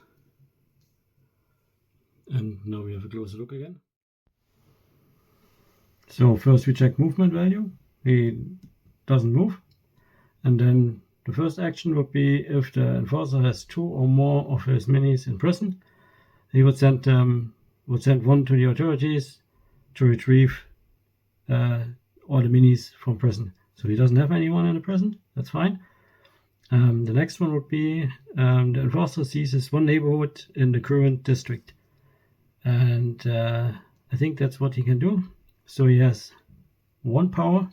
and now we have a closer look again. So first we check movement value. He doesn't move, and then the first action would be if the enforcer has 2 or more of his minis in prison, he would send one to the authorities to retrieve all the minis from prison. So he doesn't have anyone in the prison. That's fine. The next one would be the enforcer seizes one neighborhood in the current district, and I think that's what he can do. So he has 1 power.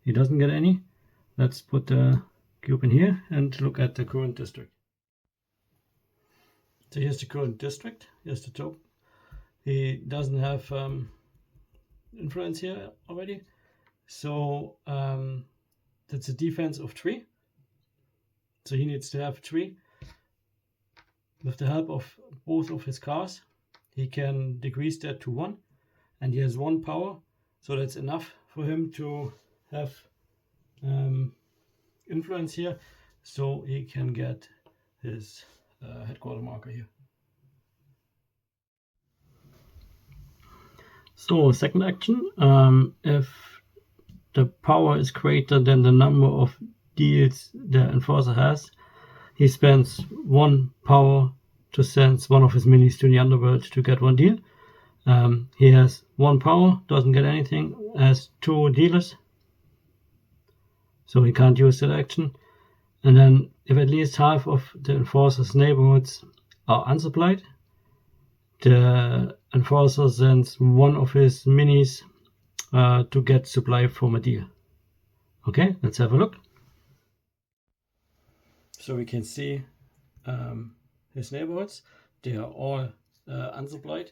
He doesn't get any. Let's put the cube in here and look at the current district. So here's the current district. Here's the token. He doesn't have influence here already. So that's a defense of 3. So he needs to have 3. With the help of both of his cars, he can decrease that to 1. And he has 1 power. So that's enough for him to have influence here. So he can get his headquarter marker here. So second action, if the power is greater than the number of deals the enforcer has, he spends 1 power to send one of his minis to the underworld to get 1 deal. He has 1 power, doesn't get anything, has 2 dealers, so he can't use that action. And then if at least half of the enforcer's neighborhoods are unsupplied, the enforcer sends 1 of his minis to get supply from a deal. Okay, let's have a look. So we can see his neighborhoods. They are all unsupplied,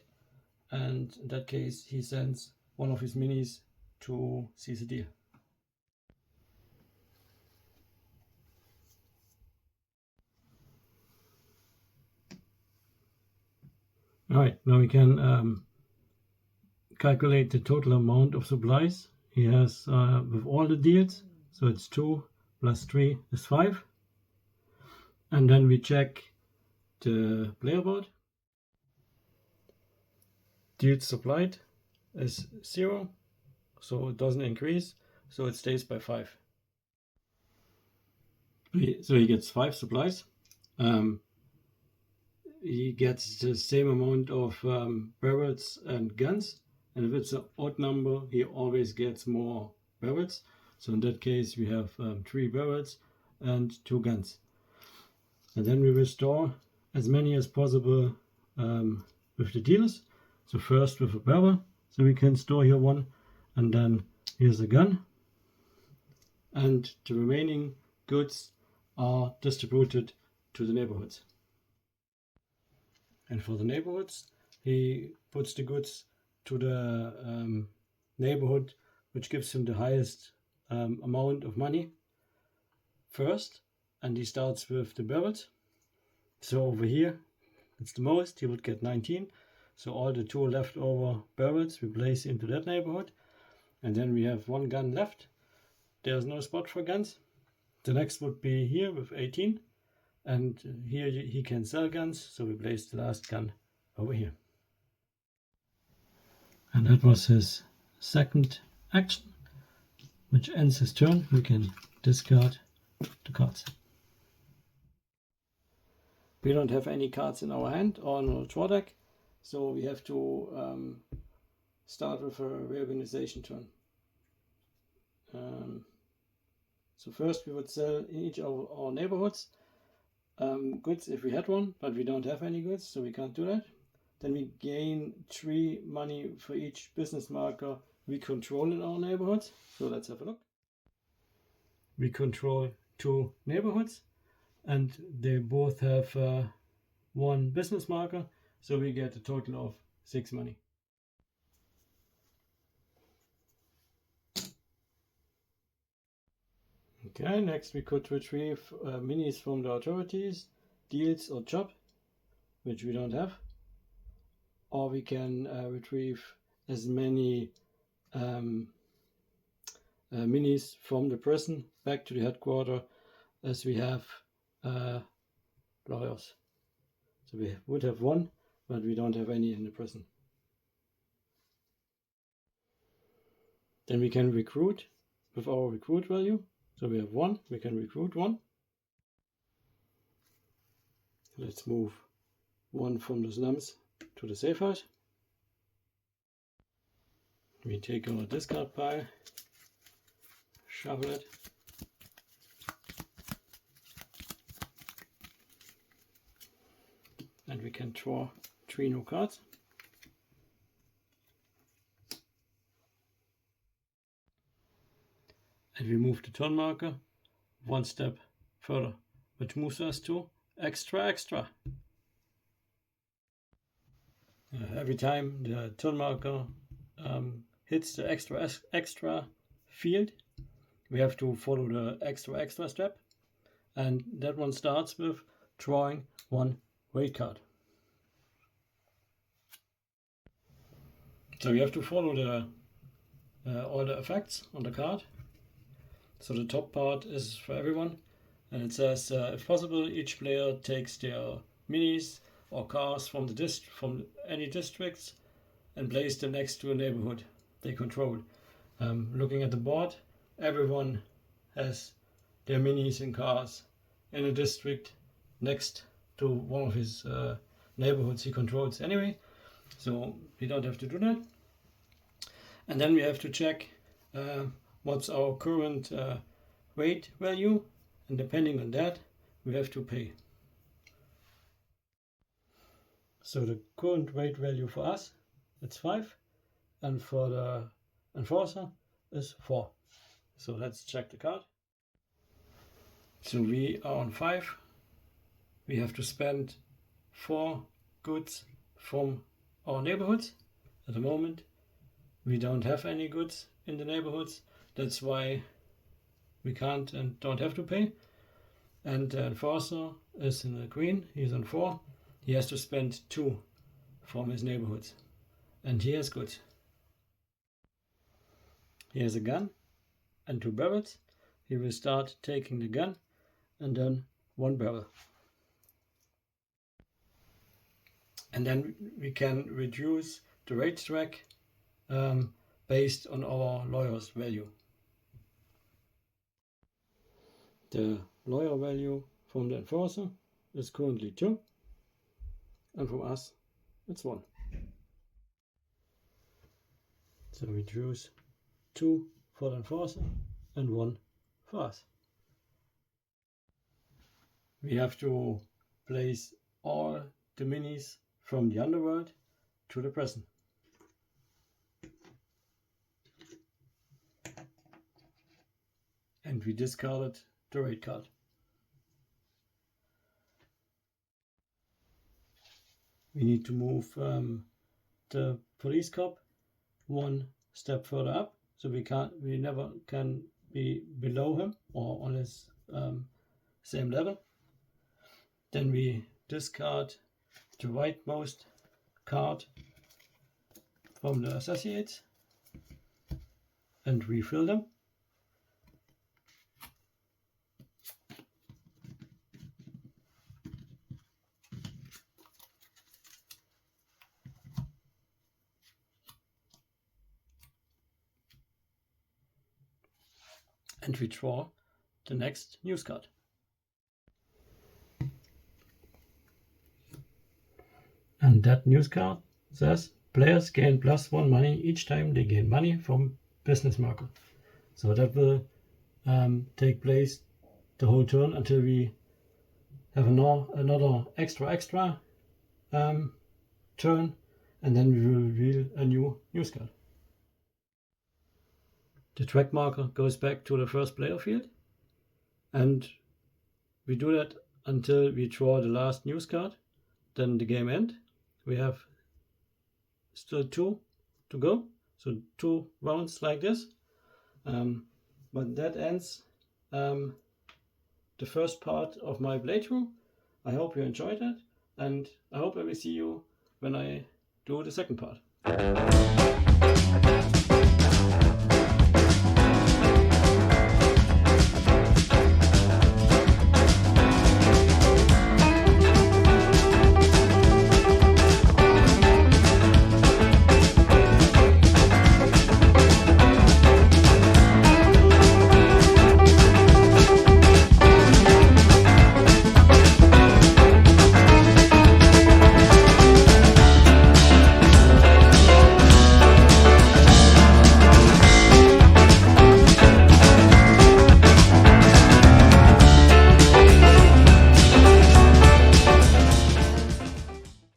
and in that case he sends 1 of his minis to seize a deal. Alright, now we can calculate the total amount of supplies he has with all the deals. So it's 2 plus 3 is 5. And then we check the player board. Deals supplied is 0, so it doesn't increase, so it stays by 5. So he gets 5 supplies. He gets the same amount of barrels and guns, and if it's an odd number, he always gets more barrels. So in that case, we have 3 barrels and 2 guns. And then we will store as many as possible with the dealers. So first with a barrel, so we can store here 1, and then here's a gun. And the remaining goods are distributed to the neighborhoods. And for the neighborhoods, he puts the goods to the neighborhood which gives him the highest amount of money first, and he starts with the barrels. So over here, it's the most, he would get 19. So all the 2 leftover barrels we place into that neighborhood, and then we have 1 gun left. There's no spot for guns. The next would be here with 18, and here he can sell guns, so we place the last gun over here. And that was his second action, which ends his turn. We can discard the cards. We don't have any cards in our hand or no draw deck, so we have to start with a reorganization turn. So first we would sell in each of our neighborhoods goods if we had one, but we don't have any goods, so we can't do that. Then we gain 3 money for each business marker we control in our neighborhoods. So let's have a look. We control 2 neighborhoods, and they both have 1 business marker, so we get a total of 6 money. Okay, next we could retrieve minis from the authorities, deals or job, which we don't have. Or we can retrieve as many minis from the prison back to the headquarters as we have lawyers. So we would have one, but we don't have any in the prison. Then we can recruit with our recruit value. So we have one, we can recruit one. Let's move one from the slums to the safe house. We take our discard pile, shuffle it, and we can draw 3 new cards. And we move the turn marker one step further, which moves us to extra. Every time the turn marker hits the extra field, we have to follow the extra step, and that one starts with drawing 1 weight card. So you have to follow the all the effects on the card. So the top part is for everyone, and it says if possible each player takes their minis or cars from any districts and place them next to a neighborhood they control. Looking at the board, everyone has their minis and cars in a district next to one of his neighborhoods he controls anyway, so we don't have to do that. And then we have to check what's our current weight value, and depending on that we have to pay. So the current weight value for us, it's 5, and for the enforcer is 4. So let's check the card. So we are on 5. We have to spend 4 goods from our neighborhoods. At the moment we don't have any goods in the neighborhoods, that's why we can't and don't have to pay. And the enforcer is in the green, he's on 4. He has to spend 2 from his neighborhoods, and he has goods. He has a gun and 2 barrels. He will start taking the gun and then 1 barrel. And then we can reduce the racetrack based on our lawyer's value. The lawyer value from the enforcer is currently 2, and from us it's 1. So we choose 2 for the enforcer and 1 for us. We have to place all the minis from the underworld to the prison. And we discarded the raid card. We need to move the police cop 1 step further up, so we never can be below him or on his same level. Then we discard the rightmost card from the associates and refill them. And we draw the next news card. And that news card says players gain +1 money each time they gain money from business marker. So that will take place the whole turn until we have another extra turn, and then we will reveal a new news card. The track marker goes back to the first player field, and we do that until we draw the last news card. Then the game ends. We have still 2 to go, so 2 rounds like this, but that ends the first part of my playthrough. I hope you enjoyed it, and I hope I will see you when I do the second part.